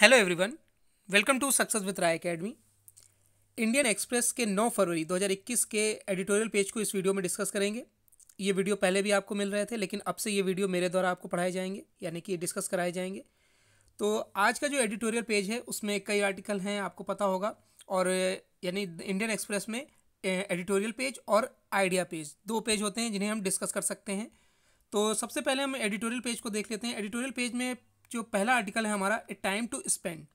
Hello everyone, welcome to success with Rai academy. Indian Express के 9 फरवरी 2021 के editorial page को इस वीडियो में डिस्कस करेंगे। ये वीडियो पहले भी आपको मिल रहे थे, लेकिन अब से ये वीडियो मेरे द्वारा आपको पढ़ाए जाएंगे, यानी कि डिस्कस कराए जाएंगे। तो आज का जो एडिटोरियल पेज है उसमें कई आर्टिकल हैं, आपको पता होगा। और यानी इंडियन एक्सप्रेस में एडिटोरियल पेज और आइडिया पेज, 2 पेज होते हैं जिन्हें हम डिस्कस कर सकते हैं। तो सबसे पहले हम एडिटोरियल पेज को देख लेते हैं। एडिटोरियल पेज में जो पहला आर्टिकल है हमारा, ए टाइम टू स्पेंड,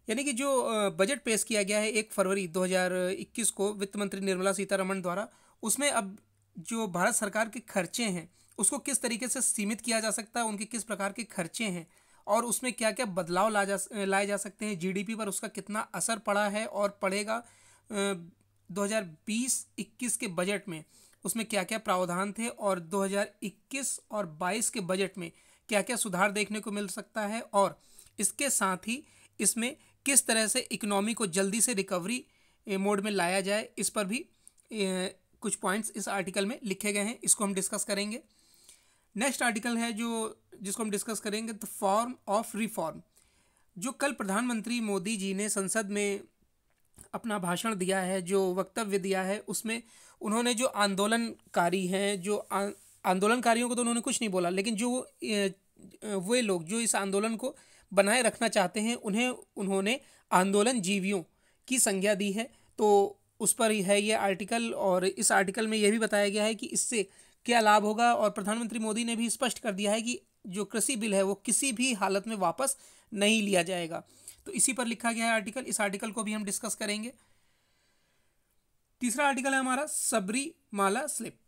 यानी कि जो बजट पेश किया गया है 1 फरवरी 2021 को वित्त मंत्री निर्मला सीतारमण द्वारा, उसमें अब जो भारत सरकार के खर्चे हैं उसको किस तरीके से सीमित किया जा सकता है, उनके किस प्रकार के खर्चे हैं और उसमें क्या क्या बदलाव लाए जा सकते हैं, जीडीपी पर उसका कितना असर पड़ा है और पड़ेगा 2020-21 के बजट में उसमें क्या क्या प्रावधान थे, और 2021 और 22 के बजट में क्या क्या सुधार देखने को मिल सकता है, और इसके साथ ही इसमें किस तरह से इकोनॉमी को जल्दी से रिकवरी मोड में लाया जाए, इस पर भी कुछ पॉइंट्स इस आर्टिकल में लिखे गए हैं। इसको हम डिस्कस करेंगे। नेक्स्ट आर्टिकल है जिसको हम डिस्कस करेंगे, द फॉर्म ऑफ रिफॉर्म। जो कल प्रधानमंत्री मोदी जी ने संसद में अपना भाषण दिया है, जो वक्तव्य दिया है, उसमें उन्होंने जो आंदोलनकारी हैं, जो आंदोलनकारियों को तो उन्होंने कुछ नहीं बोला, लेकिन जो वे लोग जो इस आंदोलन को बनाए रखना चाहते हैं उन्होंने आंदोलन जीवियों की संज्ञा दी है। तो उस पर है ये आर्टिकल, और इस आर्टिकल में यह भी बताया गया है कि इससे क्या लाभ होगा। और प्रधानमंत्री मोदी ने भी स्पष्ट कर दिया है कि जो कृषि बिल है वो किसी भी हालत में वापस नहीं लिया जाएगा। तो इसी पर लिखा गया है आर्टिकल। इस आर्टिकल को भी हम डिस्कस करेंगे। तीसरा आर्टिकल है हमारा, सबरीमाला स्लिप।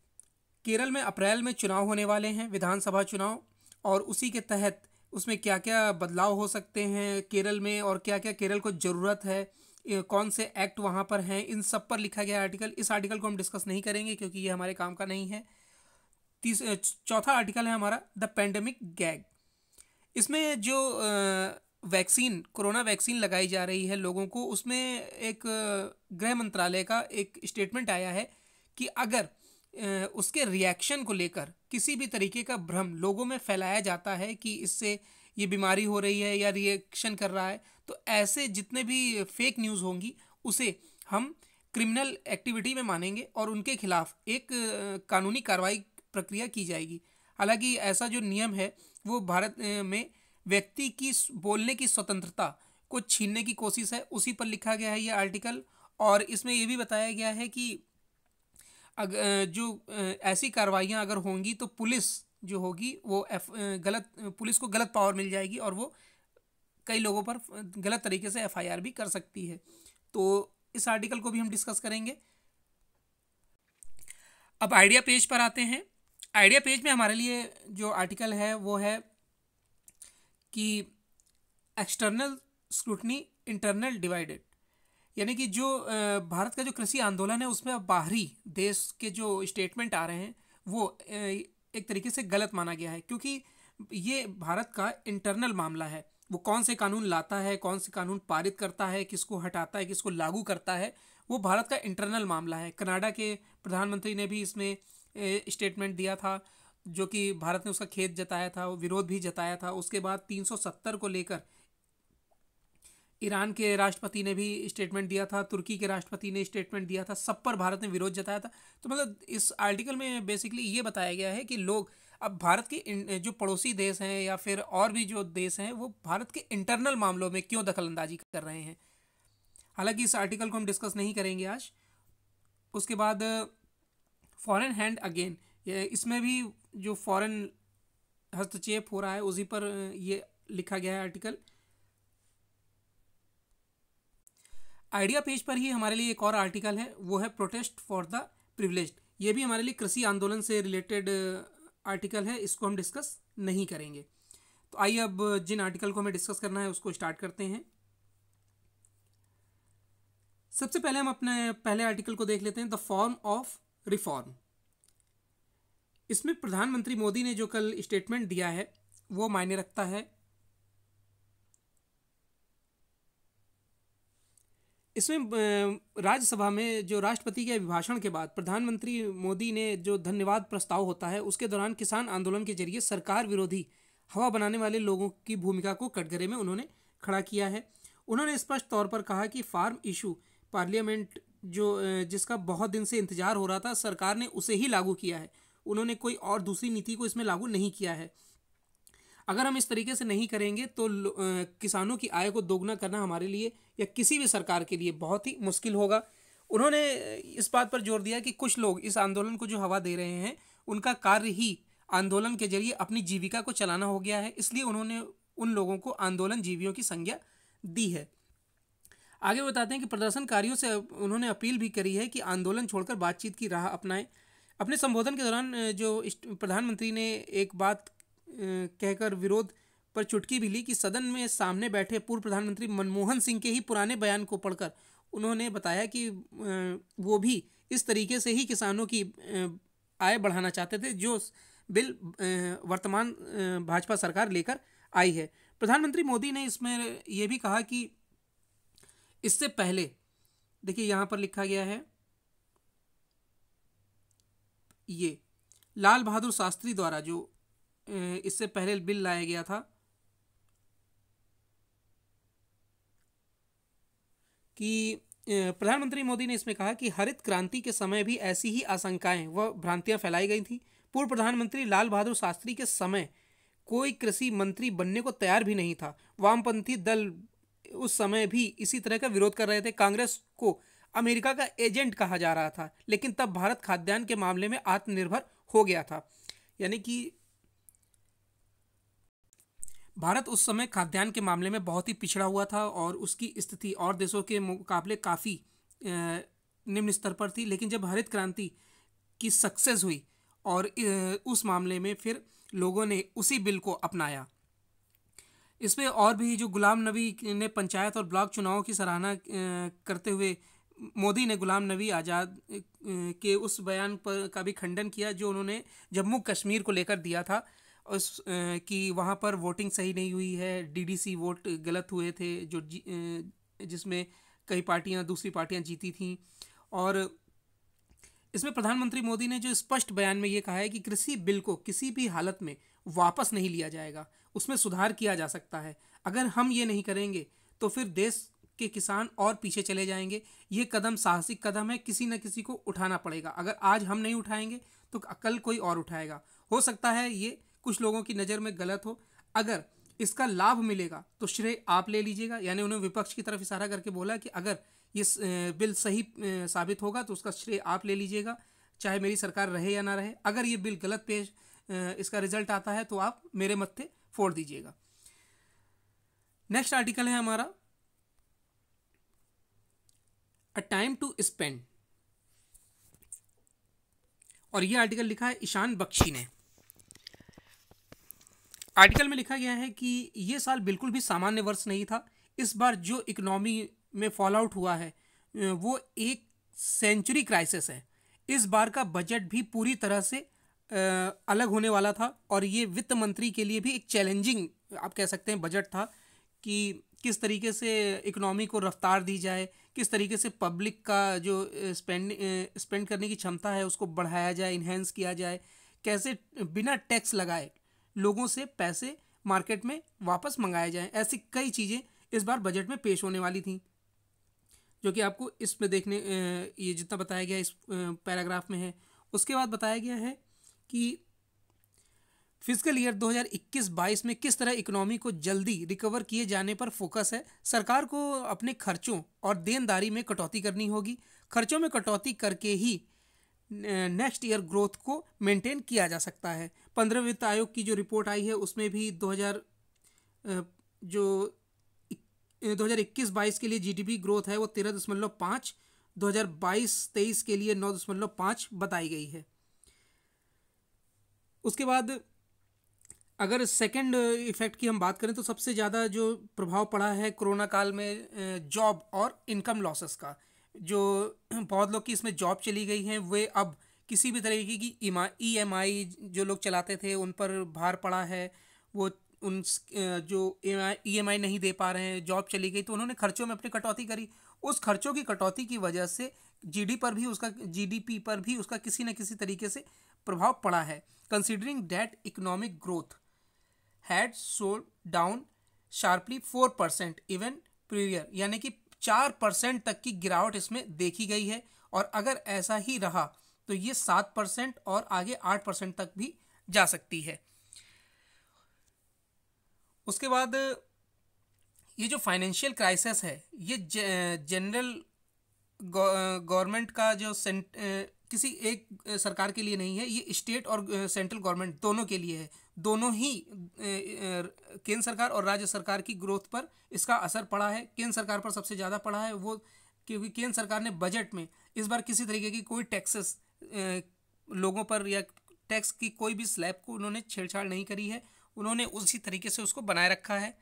केरल में अप्रैल में चुनाव होने वाले हैं, विधानसभा चुनाव, और उसी के तहत उसमें क्या क्या बदलाव हो सकते हैं केरल में, और क्या क्या केरल को ज़रूरत है, कौन से एक्ट वहाँ पर हैं, इन सब पर लिखा गया आर्टिकल। इस आर्टिकल को हम डिस्कस नहीं करेंगे क्योंकि ये हमारे काम का नहीं है। चौथा आर्टिकल है हमारा, द पेंडेमिक गैग। इसमें जो कोरोना वैक्सीन लगाई जा रही है लोगों को, उसमें एक गृह मंत्रालय का एक स्टेटमेंट आया है कि अगर उसके रिएक्शन को लेकर किसी भी तरीके का भ्रम लोगों में फैलाया जाता है कि इससे ये बीमारी हो रही है या रिएक्शन कर रहा है, तो ऐसे जितने भी फेक न्यूज़ होंगी उसे हम क्रिमिनल एक्टिविटी में मानेंगे और उनके खिलाफ एक कानूनी कार्रवाई प्रक्रिया की जाएगी। हालांकि ऐसा जो नियम है वो भारत में व्यक्ति की बोलने की स्वतंत्रता को छीनने की कोशिश है, उसी पर लिखा गया है ये आर्टिकल। और इसमें ये भी बताया गया है कि ऐसी कार्रवाइयाँ अगर होंगी तो पुलिस जो होगी वो पुलिस को गलत पावर मिल जाएगी और वो कई लोगों पर गलत तरीके से एफआईआर भी कर सकती है। तो इस आर्टिकल को भी हम डिस्कस करेंगे। अब आइडिया पेज पर आते हैं। आइडिया पेज में हमारे लिए जो आर्टिकल है वो है कि एक्सटर्नल स्क्रूटनी, इंटरनल डिवाइडेड, यानी कि जो भारत का जो कृषि आंदोलन है उसमें अब बाहरी देश के जो स्टेटमेंट आ रहे हैं वो एक तरीके से गलत माना गया है, क्योंकि ये भारत का इंटरनल मामला है। वो कौन से कानून लाता है, कौन से कानून पारित करता है, किसको हटाता है, किसको लागू करता है, वो भारत का इंटरनल मामला है। कनाडा के प्रधानमंत्री ने भी इसमें स्टेटमेंट दिया था, जो कि भारत ने उसका खेद जताया था, विरोध भी जताया था। उसके बाद 370 को लेकर ईरान के राष्ट्रपति ने भी स्टेटमेंट दिया था, तुर्की के राष्ट्रपति ने स्टेटमेंट दिया था, सब पर भारत ने विरोध जताया था। तो मतलब इस आर्टिकल में बेसिकली ये बताया गया है कि लोग अब भारत के जो पड़ोसी देश हैं या फिर और भी जो देश हैं वो भारत के इंटरनल मामलों में क्यों दखलंदाजी कर रहे हैं। हालांकि इस आर्टिकल को हम डिस्कस नहीं करेंगे आज। उसके बाद फॉरेन हैंड अगेन, इसमें भी जो फॉरेन हस्तक्षेप हो रहा है उसी पर ये लिखा गया है आर्टिकल। आइडिया पेज पर ही हमारे लिए एक और आर्टिकल है, वो है प्रोटेस्ट फॉर द प्रिविलेज्ड। ये भी हमारे लिए कृषि आंदोलन से रिलेटेड आर्टिकल है, इसको हम डिस्कस नहीं करेंगे। तो आइए अब जिन आर्टिकल को हमें डिस्कस करना है उसको स्टार्ट करते हैं। सबसे पहले हम अपने पहले आर्टिकल को देख लेते हैं, द फॉर्म ऑफ रिफॉर्म। इसमें प्रधानमंत्री मोदी ने जो कल स्टेटमेंट दिया है वो मायने रखता है। इसमें राज्यसभा में जो राष्ट्रपति के अभिभाषण के बाद प्रधानमंत्री मोदी ने जो धन्यवाद प्रस्ताव होता है उसके दौरान किसान आंदोलन के जरिए सरकार विरोधी हवा बनाने वाले लोगों की भूमिका को कटघरे में उन्होंने खड़ा किया है। उन्होंने स्पष्ट तौर पर कहा कि फार्म इशू पार्लियामेंट जिसका बहुत दिन से इंतजार हो रहा था, सरकार ने उसे ही लागू किया है। उन्होंने कोई और दूसरी नीति को इसमें लागू नहीं किया है। अगर हम इस तरीके से नहीं करेंगे तो किसानों की आय को दोगुना करना हमारे लिए या किसी भी सरकार के लिए बहुत ही मुश्किल होगा। उन्होंने इस बात पर जोर दिया कि कुछ लोग इस आंदोलन को जो हवा दे रहे हैं, उनका कार्य ही आंदोलन के जरिए अपनी जीविका को चलाना हो गया है, इसलिए उन्होंने उन लोगों को आंदोलन जीवियों की संज्ञा दी है। आगे बताते हैं कि प्रदर्शनकारियों से उन्होंने अपील भी करी है कि आंदोलन छोड़कर बातचीत की राह अपनाएं। अपने संबोधन के दौरान जो प्रधानमंत्री ने एक बात कहकर विरोध पर चुटकी भी ली कि सदन में सामने बैठे पूर्व प्रधानमंत्री मनमोहन सिंह के ही पुराने बयान को पढ़कर उन्होंने बताया कि वो भी इस तरीके से ही किसानों की आय बढ़ाना चाहते थे जो बिल वर्तमान भाजपा सरकार लेकर आई है। प्रधानमंत्री मोदी ने इसमें यह भी कहा कि इससे पहले देखिए यहां पर लिखा गया है, ये लाल बहादुर शास्त्री द्वारा जो इससे पहले बिल लाया गया था कि प्रधानमंत्री मोदी ने इसमें कहा कि हरित क्रांति के समय भी ऐसी ही आशंकाएं व भ्रांतियां फैलाई गई थी। पूर्व प्रधानमंत्री लाल बहादुर शास्त्री के समय कोई कृषि मंत्री बनने को तैयार भी नहीं था। वामपंथी दल उस समय भी इसी तरह का विरोध कर रहे थे। कांग्रेस को अमेरिका का एजेंट कहा जा रहा था, लेकिन तब भारत खाद्यान्न के मामले में आत्मनिर्भर हो गया था। यानी कि भारत उस समय खाद्यान्न के मामले में बहुत ही पिछड़ा हुआ था और उसकी स्थिति और देशों के मुकाबले काफ़ी निम्न स्तर पर थी। लेकिन जब हरित क्रांति की सक्सेस हुई और उस मामले में फिर लोगों ने उसी बिल को अपनाया। इसमें और भी जो गुलाम नबी ने पंचायत और ब्लॉक चुनावों की सराहना करते हुए मोदी ने गुलाम नबी आज़ाद के उस बयान पर का भी खंडन किया जो उन्होंने जम्मू कश्मीर को लेकर दिया था, उस कि वहाँ पर वोटिंग सही नहीं हुई है, डीडीसी वोट गलत हुए थे जो जिसमें कई पार्टियाँ दूसरी पार्टियाँ जीती थीं। और इसमें प्रधानमंत्री मोदी ने जो स्पष्ट बयान में ये कहा है कि कृषि बिल को किसी भी हालत में वापस नहीं लिया जाएगा, उसमें सुधार किया जा सकता है। अगर हम ये नहीं करेंगे तो फिर देश के किसान और पीछे चले जाएंगे। ये कदम साहसिक कदम है, किसी न किसी को उठाना पड़ेगा। अगर आज हम नहीं उठाएंगे तो कल कोई और उठाएगा। हो सकता है ये कुछ लोगों की नज़र में गलत हो, अगर इसका लाभ मिलेगा तो श्रेय आप ले लीजिएगा। यानी उन्होंने विपक्ष की तरफ इशारा करके बोला कि अगर ये बिल सही साबित होगा तो उसका श्रेय आप ले लीजिएगा, चाहे मेरी सरकार रहे या ना रहे। अगर ये बिल गलत इसका रिजल्ट आता है तो आप मेरे मत्थे फोड़ दीजिएगा। नेक्स्ट आर्टिकल है हमारा अ टाइम टू स्पेंड, और ये आर्टिकल लिखा है ईशान बख्शी ने। आर्टिकल में लिखा गया है कि ये साल बिल्कुल भी सामान्य वर्ष नहीं था। इस बार जो इकोनॉमी में फॉल आउट हुआ है वो एक सेंचुरी क्राइसिस है। इस बार का बजट भी पूरी तरह से अलग होने वाला था और ये वित्त मंत्री के लिए भी एक चैलेंजिंग आप कह सकते हैं बजट था कि किस तरीके से इकोनॉमी को रफ्तार दी जाए, किस तरीके से पब्लिक का जो स्पेंड करने की क्षमता है उसको बढ़ाया जाए, इन्हेंस किया जाए, कैसे बिना टैक्स लगाए लोगों से पैसे मार्केट में वापस मंगाए जाएं। ऐसी कई चीज़ें इस बार बजट में पेश होने वाली थी जो कि आपको इसमें देखने ये जितना बताया गया इस पैराग्राफ में है। उसके बाद बताया गया है कि फिजिकल ईयर 2021-22 में किस तरह इकोनॉमी को जल्दी रिकवर किए जाने पर फोकस है। सरकार को अपने खर्चों और देनदारी में कटौती करनी होगी। खर्चों में कटौती करके ही नेक्स्ट ईयर ग्रोथ को मेंटेन किया जा सकता है। 15वें वित्त आयोग की जो रिपोर्ट आई है उसमें भी 2021-22 के लिए जीडीपी ग्रोथ है वो 13.5, 2022-23 के लिए 9.5 बताई गई है। उसके बाद अगर सेकंड इफेक्ट की हम बात करें तो सबसे ज़्यादा जो प्रभाव पड़ा है कोरोना काल में जॉब और इनकम लॉसेस का। जो बहुत लोग की इसमें जॉब चली गई हैं वे अब किसी भी तरीके की EMI जो लोग चलाते थे उन पर भार पड़ा है, वो उन जो EMI नहीं दे पा रहे हैं, जॉब चली गई तो उन्होंने खर्चों में अपनी कटौती करी। उस खर्चों की कटौती की वजह से GDP पर भी उसका किसी न किसी तरीके से प्रभाव पड़ा है। Considering that economic growth had slowed down sharply 4% even praevia, यानी कि 4% तक की गिरावट इसमें देखी गई है। और अगर ऐसा ही रहा तो ये 7% और आगे 8% तक भी जा सकती है। उसके बाद ये जो फाइनेंशियल क्राइसिस है ये जनरल गवर्नमेंट का जो किसी एक सरकार के लिए नहीं है, ये स्टेट और सेंट्रल गवर्नमेंट दोनों के लिए है। दोनों ही केंद्र सरकार और राज्य सरकार की ग्रोथ पर इसका असर पड़ा है। केंद्र सरकार पर सबसे ज़्यादा पड़ा है वो, क्योंकि केंद्र सरकार ने बजट में इस बार किसी तरीके की कोई टैक्सेस लोगों पर या टैक्स की कोई भी स्लैब को उन्होंने छेड़छाड़ नहीं करी है, उन्होंने उसी तरीके से उसको बनाए रखा है।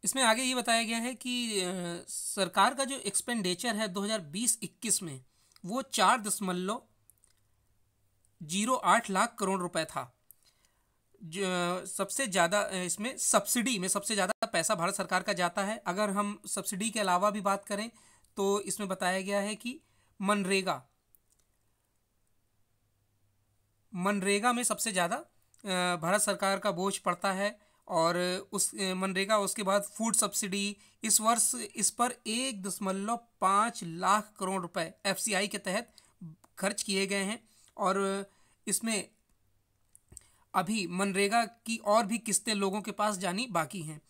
इसमें आगे ये बताया गया है कि सरकार का जो एक्सपेंडिचर है 2020-21 में वो 4.08 लाख करोड़ रुपए था। जो सबसे ज़्यादा इसमें सब्सिडी में सबसे ज़्यादा पैसा भारत सरकार का जाता है। अगर हम सब्सिडी के अलावा भी बात करें तो इसमें बताया गया है कि मनरेगा में सबसे ज़्यादा भारत सरकार का बोझ पड़ता है। और उस मनरेगा, उसके बाद फूड सब्सिडी, इस वर्ष इस पर 1.5 लाख करोड़ रुपए FCI के तहत खर्च किए गए हैं। और इसमें अभी मनरेगा की और भी किस्तें लोगों के पास जानी बाकी हैं।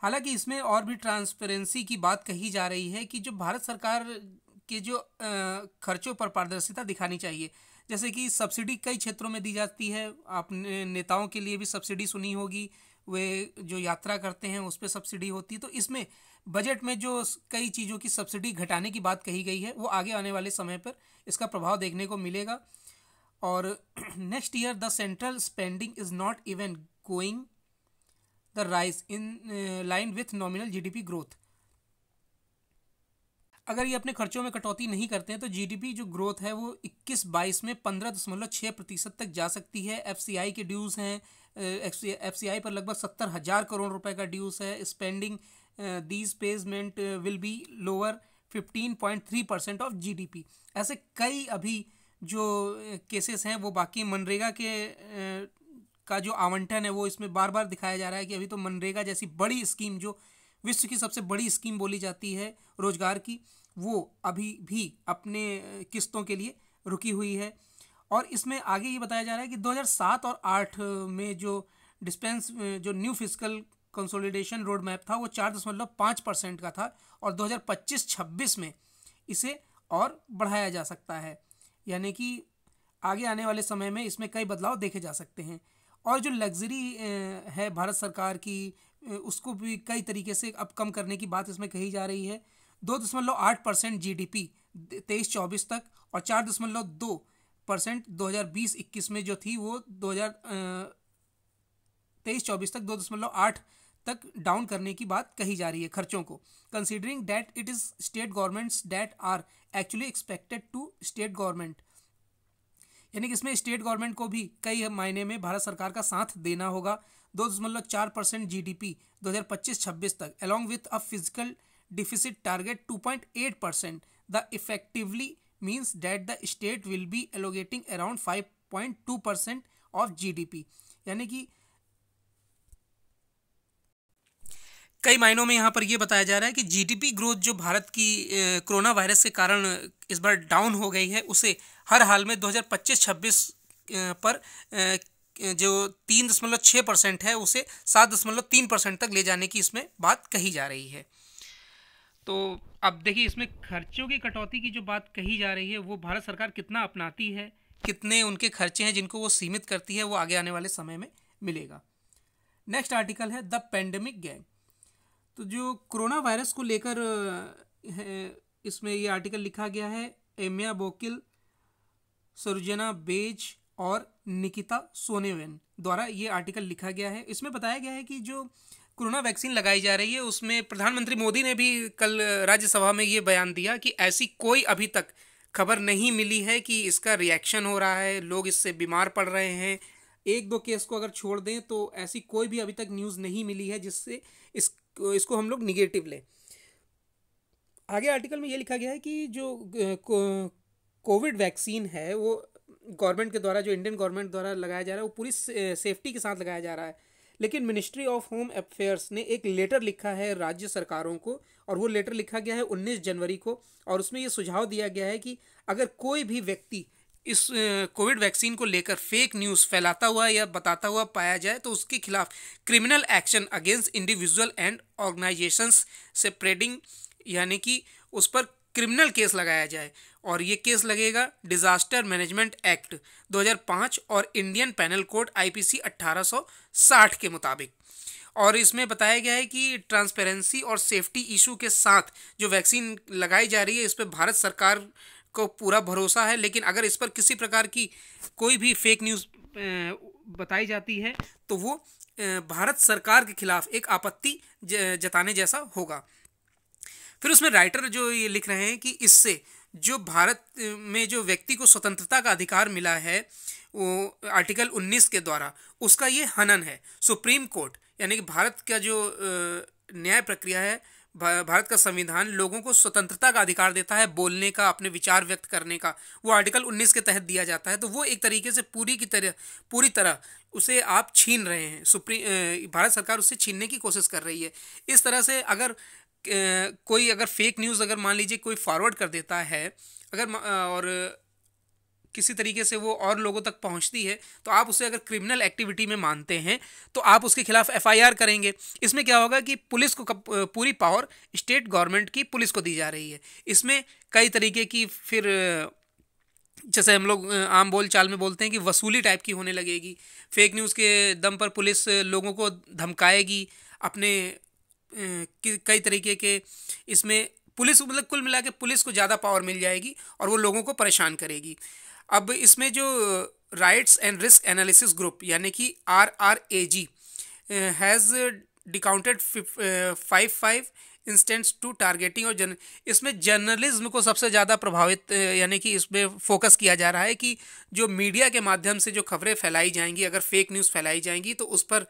हालांकि इसमें और भी ट्रांसपेरेंसी की बात कही जा रही है कि जो भारत सरकार के जो खर्चों पर पारदर्शिता दिखानी चाहिए। जैसे कि सब्सिडी कई क्षेत्रों में दी जाती है, आपने नेताओं के लिए भी सब्सिडी सुनी होगी, वे जो यात्रा करते हैं उस पर सब्सिडी होती है। तो इसमें बजट में जो कई चीज़ों की सब्सिडी घटाने की बात कही गई है वो आगे आने वाले समय पर इसका प्रभाव देखने को मिलेगा। और next year the central spending is not even going the rise in line with nominal GDP growth. अगर ये अपने खर्चों में कटौती नहीं करते हैं तो GDP जो ग्रोथ है वो 21-22 में 15.6% तक जा सकती है। FCI के ड्यूज़ हैं, FCI पर लगभग 70,000 करोड़ रुपए का ड्यूज़ है। Spending these payment will be lower 15.3% of GDP। ऐसे कई अभी जो केसेस हैं वो बाकी। मनरेगा के का जो आवंटन है वो इसमें बार बार दिखाया जा रहा है कि अभी तो मनरेगा जैसी बड़ी स्कीम, जो विश्व की सबसे बड़ी स्कीम बोली जाती है रोजगार की, वो अभी भी अपने किस्तों के लिए रुकी हुई है। और इसमें आगे ये बताया जा रहा है कि 2007 और 8 में जो जो new fiscal consolidation road map था वो 4.5% का था और 2025-26 में इसे और बढ़ाया जा सकता है। यानी कि आगे आने वाले समय में इसमें कई बदलाव देखे जा सकते हैं। और जो लग्जरी है भारत सरकार की, उसको भी कई तरीके से अब कम करने की बात इसमें कही जा रही है। 2.8% GDP 23-24 तक और 4.2% 2020-21 में जो थी वो 2023-24 तक 2.8 तक डाउन करने की बात कही जा रही है खर्चों को। Considering that it is state governments that are actually expected to state government, यानी कि इसमें स्टेट गवर्नमेंट को भी कई मायने में भारत सरकार का साथ देना होगा। 2.4% GDP 2025-26 तक along with a fiscal deficit target 2.8%, the effectively means that the state will be allocating around 5.2% of GDP। यानी कि कई मायनों में यहाँ पर यह बताया जा रहा है कि GDP ग्रोथ जो भारत की कोरोना वायरस के कारण इस बार डाउन हो गई है, उसे हर हाल में 2025-26 पर जो 3.6% है उसे 7.3% तक ले जाने की इसमें बात कही जा रही है। तो अब देखिए इसमें खर्चों की कटौती की जो बात कही जा रही है वो भारत सरकार कितना अपनाती है, कितने उनके खर्चे हैं जिनको वो सीमित करती है, वो आगे आने वाले समय में मिलेगा। नेक्स्ट आर्टिकल है द पेंडेमिक गैंग। तो जो कोरोना वायरस को लेकर इसमें ये आर्टिकल लिखा गया है एमिया बोकिल, सरुजना बेज और निकिता सोनेवेन द्वारा ये आर्टिकल लिखा गया है। इसमें बताया गया है कि जो कोरोना वैक्सीन लगाई जा रही है उसमें प्रधानमंत्री मोदी ने भी कल राज्यसभा में ये बयान दिया कि ऐसी कोई अभी तक खबर नहीं मिली है कि इसका रिएक्शन हो रहा है, लोग इससे बीमार पड़ रहे हैं। 1-2 केस को अगर छोड़ दें तो ऐसी कोई भी अभी तक न्यूज़ नहीं मिली है जिससे इसको हम लोग निगेटिव लें। आगे आर्टिकल में ये लिखा गया है कि जो कोविड वैक्सीन है वो गवर्नमेंट के द्वारा, जो इंडियन गवर्नमेंट द्वारा लगाया जा रहा है वो पूरी सेफ्टी के साथ लगाया जा रहा है। लेकिन मिनिस्ट्री ऑफ होम अफेयर्स ने एक लेटर लिखा है राज्य सरकारों को, और वो लेटर लिखा गया है 19 जनवरी को, और उसमें ये सुझाव दिया गया है कि अगर कोई भी व्यक्ति इस कोविड वैक्सीन को लेकर फेक न्यूज़ फैलाता हुआ या बताता हुआ पाया जाए तो उसके खिलाफ criminal action against individual and organisations spreading, यानी कि उस पर क्रिमिनल केस लगाया जाए। और ये केस लगेगा डिजास्टर मैनेजमेंट एक्ट 2005 और इंडियन पेनल कोड आईपीसी 1860 के मुताबिक। और इसमें बताया गया है कि ट्रांसपेरेंसी और सेफ्टी इशू के साथ जो वैक्सीन लगाई जा रही है इस पर भारत सरकार को पूरा भरोसा है, लेकिन अगर इस पर किसी प्रकार की कोई भी फेक न्यूज़ बताई जाती है तो वो भारत सरकार के खिलाफ एक आपत्ति जताने जैसा होगा। फिर उसमें राइटर जो ये लिख रहे हैं कि इससे जो भारत में जो व्यक्ति को स्वतंत्रता का अधिकार मिला है वो आर्टिकल 19 के द्वारा, उसका ये हनन है। सुप्रीम कोर्ट यानी कि भारत का जो न्याय प्रक्रिया है, भारत का संविधान लोगों को स्वतंत्रता का अधिकार देता है बोलने का, अपने विचार व्यक्त करने का, वो आर्टिकल 19 के तहत दिया जाता है। तो वो एक तरीके से पूरी तरह उसे आप छीन रहे हैं। भारत सरकार उससे छीनने की कोशिश कर रही है। इस तरह से अगर कोई अगर फेक न्यूज़ अगर मान लीजिए कोई फॉरवर्ड कर देता है अगर और किसी तरीके से वो और लोगों तक पहुंचती है तो आप उसे अगर क्रिमिनल एक्टिविटी में मानते हैं तो आप उसके खिलाफ एफआईआर करेंगे। इसमें क्या होगा कि पुलिस को पूरी पावर स्टेट गवर्नमेंट की पुलिस को दी जा रही है। इसमें कई तरीके की फिर जैसे हम लोग आम बोल चाल में बोलते हैं कि वसूली टाइप की होने लगेगी। फेक न्यूज़ के दम पर पुलिस लोगों को धमकाएगी, अपने कई तरीके के इसमें पुलिस मतलब कुल मिला के पुलिस को ज़्यादा पावर मिल जाएगी और वो लोगों को परेशान करेगी। अब इसमें जो rights and risk analysis group यानी कि RRAG has documented 55 instances to targeting और इसमें जर्नलिज्म को सबसे ज़्यादा प्रभावित यानी कि इसमें फोकस किया जा रहा है कि जो मीडिया के माध्यम से जो खबरें फैलाई जाएंगी, अगर फेक न्यूज़ फैलाई जाएंगी तो उस पर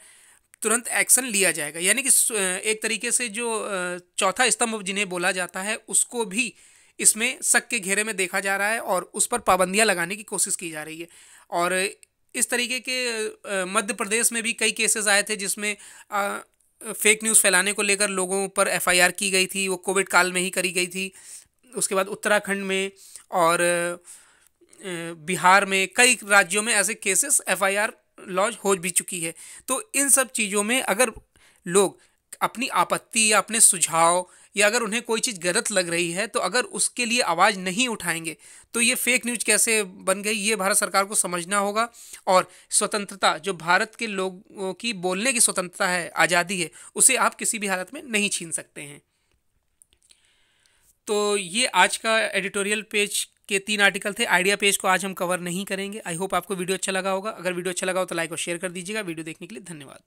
तुरंत एक्शन लिया जाएगा। यानी कि एक तरीके से जो चौथा स्तंभ जिन्हें बोला जाता है उसको भी इसमें शक के घेरे में देखा जा रहा है और उस पर पाबंदियां लगाने की कोशिश की जा रही है। और इस तरीके के मध्य प्रदेश में भी कई केसेस आए थे जिसमें फेक न्यूज़ फैलाने को लेकर लोगों पर एफआईआर की गई थी, वो कोविड काल में ही करी गई थी। उसके बाद उत्तराखंड में और बिहार में कई राज्यों में ऐसे केसेस एफआईआर लॉन्च हो भी चुकी है। तो इन सब चीज़ों में अगर लोग अपनी आपत्ति या अपने सुझाव या अगर उन्हें कोई चीज़ गलत लग रही है तो अगर उसके लिए आवाज़ नहीं उठाएंगे तो ये फेक न्यूज़ कैसे बन गई, ये भारत सरकार को समझना होगा। और स्वतंत्रता जो भारत के लोगों की बोलने की स्वतंत्रता है, आज़ादी है, उसे आप किसी भी हालत में नहीं छीन सकते हैं। तो ये आज का एडिटोरियल पेज के 3 आर्टिकल थे। आइडिया पेज को आज हम कवर नहीं करेंगे। आई होप आपको वीडियो अच्छा लगा होगा। अगर वीडियो अच्छा लगा हो तो लाइक और शेयर कर दीजिएगा। वीडियो देखने के लिए धन्यवाद।